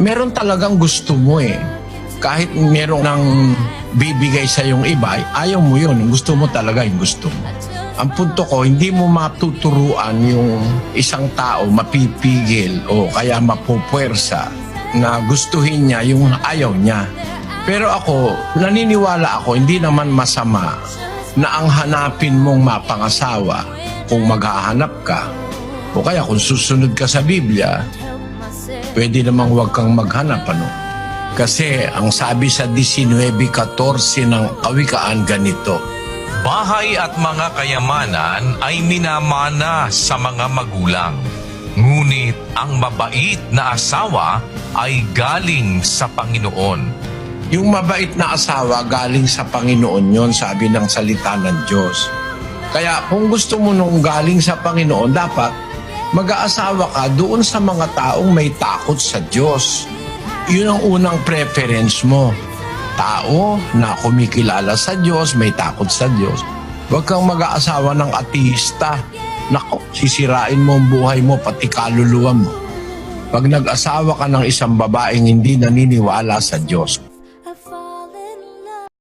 meron talagang gusto mo eh. Kahit meron nang bibigay sa yung iba, ayaw mo yun. Gusto mo talaga yung gusto mo. Ang punto ko, hindi mo matuturuan yung isang tao mapipigil o kaya mapupwersa na gustuhin niya yung ayaw niya. Pero ako, naniniwala ako, hindi naman masama na ang hanapin mong mapangasawa kung maghahanap ka o kaya kung susunod ka sa Biblia, pwede namang huwag kang maghanap, ano? Kasi ang sabi sa 19:14 ng Kawikaan ganito, Bahay at mga kayamanan ay minamana sa mga magulang. Ngunit ang mabait na asawa ay galing sa Panginoon. yung mabait na asawa galing sa Panginoon yon, sabi ng salita ng Diyos. Kaya kung gusto mo nung galing sa Panginoon, dapat mag-aasawa ka doon sa mga taong may takot sa Diyos. Yun ang unang preference mo. Tao na kumikilala sa Diyos, may takot sa Diyos. Huwag kang mag-aasawa ng ateista. Nako, sisirain mo ang buhay mo, pati kaluluwa mo. Pag nag-asawa ka ng isang babaeng hindi naniniwala sa Diyos,